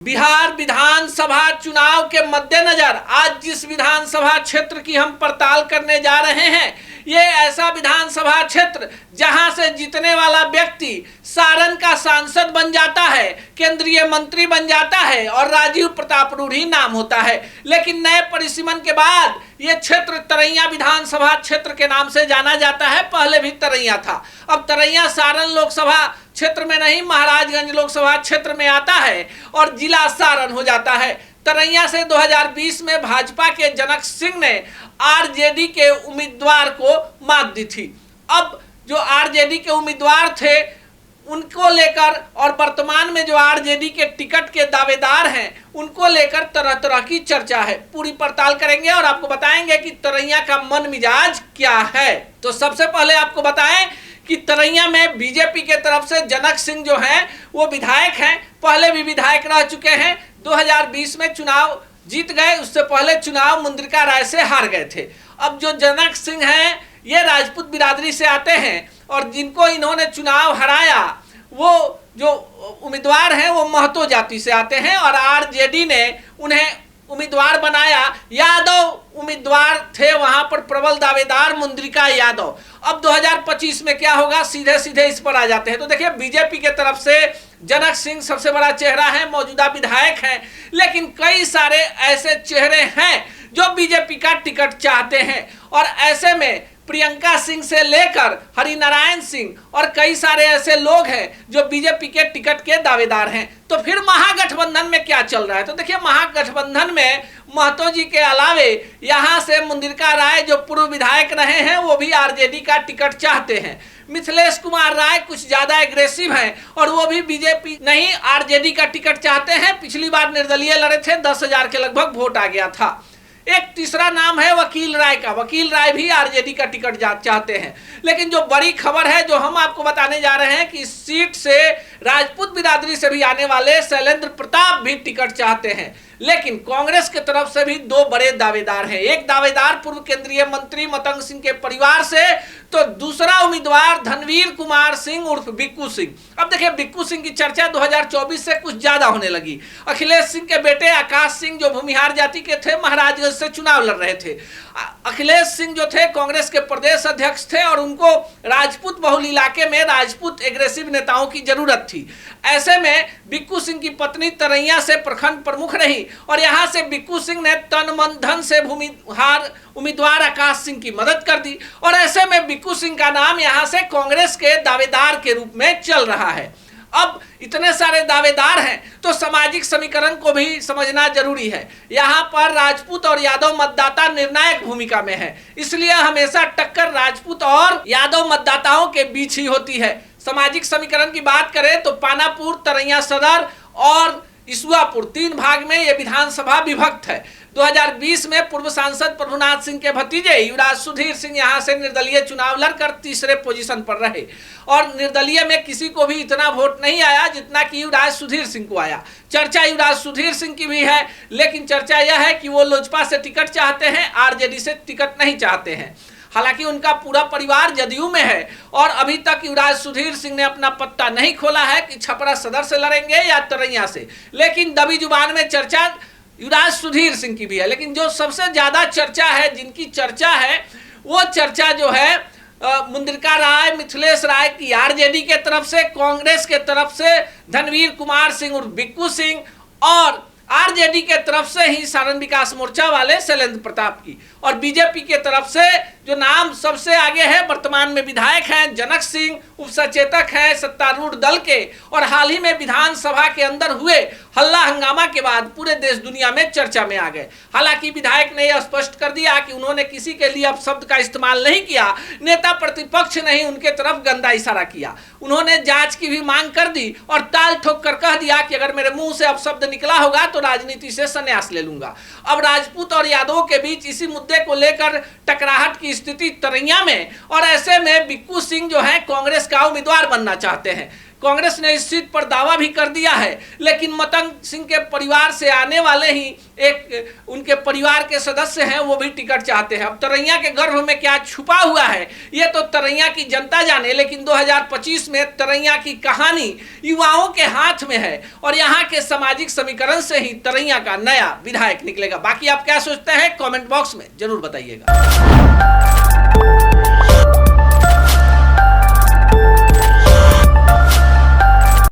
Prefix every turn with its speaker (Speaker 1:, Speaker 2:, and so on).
Speaker 1: बिहार विधानसभा चुनाव के मद्देनजर आज जिस विधानसभा क्षेत्र की हम पड़ताल करने जा रहे हैं, ये ऐसा विधानसभा क्षेत्र जहां से जीतने वाला व्यक्ति सारण का सांसद बन जाता है, केंद्रीय मंत्री बन जाता है और राजीव प्रताप रूढ़ी नाम होता है। लेकिन नए परिसीमन के बाद ये क्षेत्र तरैया विधानसभा क्षेत्र के नाम से जाना जाता है। पहले भी तरैया था, अब तरैया सारण लोकसभा क्षेत्र में नहीं, महाराजगंज लोकसभा क्षेत्र में आता है और जिला सारण हो जाता है। तरैया से 2020 में भाजपा के जनक सिंह ने आरजेडी के उम्मीदवार को मात दी थी। अब जो आरजेडी के उम्मीदवार थे उनको लेकर और वर्तमान में जो आरजेडी के टिकट के दावेदार हैं उनको लेकर तरह तरह की चर्चा है। पूरी पड़ताल करेंगे और आपको बताएंगे कि तरैया का मन मिजाज क्या है। तो सबसे पहले आपको बताएं कि तरैया में बीजेपी के तरफ से जनक सिंह जो हैं वो विधायक हैं, पहले भी विधायक रह चुके हैं। 2020 में चुनाव जीत गए, उससे पहले चुनाव मुंद्रिका राय से हार गए थे। अब जो जनक सिंह हैं ये राजपूत बिरादरी से आते हैं और जिनको इन्होंने चुनाव हराया वो जो उम्मीदवार हैं वो महतो जाति से आते हैं और आरजेडी ने उन्हें उम्मीदवार बनाया। यादव उम्मीदवार थे वहां पर, प्रबल दावेदार मुंद्रिका यादव। अब 2025 में क्या होगा, सीधे सीधे इस पर आ जाते हैं। तो देखिए, बीजेपी के तरफ से जनक सिंह सबसे बड़ा चेहरा है, मौजूदा विधायक हैं, लेकिन कई सारे ऐसे चेहरे हैं जो बीजेपी का टिकट चाहते हैं और ऐसे में प्रियंका सिंह से लेकर हरिनारायण सिंह और कई सारे ऐसे लोग हैं जो बीजेपी के टिकट के दावेदार हैं। तो फिर महागठबंधन में क्या चल रहा है, तो देखिए महागठबंधन में महतो जी के अलावे यहां से मुंद्रिका राय जो पूर्व विधायक रहे हैं वो भी आरजेडी का टिकट चाहते हैं। मिथिलेश कुमार राय कुछ ज्यादा एग्रेसिव हैं और वो भी बीजेपी नहीं आरजेडी का टिकट चाहते हैं। पिछली बार निर्दलीय लड़े थे, 10,000 के लगभग वोट आ गया था। एक तीसरा नाम है वकील राय का, वकील राय भी आरजेडी का टिकट चाहते हैं। लेकिन जो बड़ी खबर है जो हम आपको बताने जा रहे हैं कि इस सीट से राजपूत बिरादरी से भी आने वाले शैलेंद्र प्रताप भी टिकट चाहते हैं। लेकिन कांग्रेस की तरफ से भी दो बड़े दावेदार हैं, एक दावेदार पूर्व केंद्रीय मंत्री मतंग सिंह के परिवार से, तो दूसरा उम्मीदवार धनवीर कुमार सिंह उर्फ बिक्कू सिंह। अब देखिए, बिक्कू सिंह की चर्चा 2024 से कुछ ज्यादा होने लगी। अखिलेश सिंह के बेटे आकाश सिंह जो भूमिहार जाति के थे, महाराजगंज से चुनाव लड़ रहे थे। अखिलेश सिंह जो थे कांग्रेस के प्रदेश अध्यक्ष थे और उनको राजपूत बहुल इलाके में राजपूत एग्रेसिव नेताओं की जरूरत थी। ऐसे में बिक्कू सिंह की पत्नी तरैया से प्रखंड प्रमुख रही और यहां से बिक्कू सिंह ने तन मन धन से भूमिहार उम्मीदवार आकाश सिंह की मदद कर दी और ऐसे में बिक्कू सिंह का नाम यहां से कांग्रेस के दावेदार के रूप में चल रहा है। अब इतने सारे दावेदार हैं तो सामाजिक समीकरण को भी समझना जरूरी है। यहाँ पर राजपूत और यादव मतदाता निर्णायक भूमिका में है, इसलिए हमेशा टक्कर राजपूत और यादव मतदाताओं के बीच ही होती है। सामाजिक समीकरण की बात करें तो पानापुर, तरैया सदर और इसुआपुर 3 भाग में यह विधानसभा विभक्त है। 2020 में पूर्व सांसद प्रभुनाथ सिंह के भतीजे युवराज सुधीर सिंह यहां से निर्दलीय चुनाव लड़कर तीसरे पोजीशन पर रहे और निर्दलीय में किसी को भी इतना वोट नहीं आया जितना कि युवराज सुधीर सिंह को आया। चर्चा युवराज सुधीर सिंह की भी है, लेकिन चर्चा यह है कि वो लोजपा से टिकट चाहते हैं, आरजेडी से टिकट नहीं चाहते हैं। हालांकि उनका पूरा परिवार जदयू में है और अभी तक युवराज सुधीर सिंह ने अपना पत्ता नहीं खोला है कि छपरा सदर से लड़ेंगे या तरैया से, लेकिन दबी जुबान में चर्चा युवराज सुधीर सिंह की भी है। लेकिन जो सबसे ज्यादा चर्चा है, जिनकी चर्चा है, वो चर्चा जो है मुंद्रिका राय, मिथिलेश राय की आरजेडी के तरफ से, कांग्रेस के तरफ से धनवीर कुमार सिंह और बिक्कू सिंह और आरजेडी के तरफ से ही सारण विकास मोर्चा वाले शैलेंद्र प्रताप की और बीजेपी के तरफ से जो नाम सबसे आगे है, वर्तमान में विधायक हैं जनक सिंह, उप सचेतक हैं सत्तारूढ़ दल के और हाल ही में विधानसभा के अंदर हुए हल्ला हंगामा के बाद पूरे देश दुनिया में चर्चा में आ गए। हालांकि विधायक ने यह स्पष्ट कर दिया कि उन्होंने किसी के लिए अपशब्द का इस्तेमाल नहीं किया, नेता प्रतिपक्ष ने ही उनके तरफ गंदा इशारा किया। उन्होंने जांच की भी मांग कर दी और ताल ठोक कर कह दिया कि अगर मेरे मुंह से अपशब्द निकला होगा तो राजनीति से संन्यास ले लूंगा। अब राजपूत और यादवों के बीच इसी मुद्दे को लेकर टकराहट की स्थिति तरैया में और ऐसे में बिक्कू सिंह जो है कांग्रेस का उम्मीदवार बनना चाहते हैं। कांग्रेस ने इस सीट पर दावा भी कर दिया है, लेकिन मतंग सिंह के परिवार से आने वाले ही एक उनके परिवार के सदस्य हैं, वो भी टिकट चाहते हैं। अब तरैया के गर्भ में क्या छुपा हुआ है ये तो तरैया की जनता जाने, लेकिन 2025 में तरैया की कहानी युवाओं के हाथ में है और यहाँ के सामाजिक समीकरण से ही तरैया का नया विधायक निकलेगा। बाकी आप क्या सोचते हैं कमेंट बॉक्स में जरूर बताइएगा।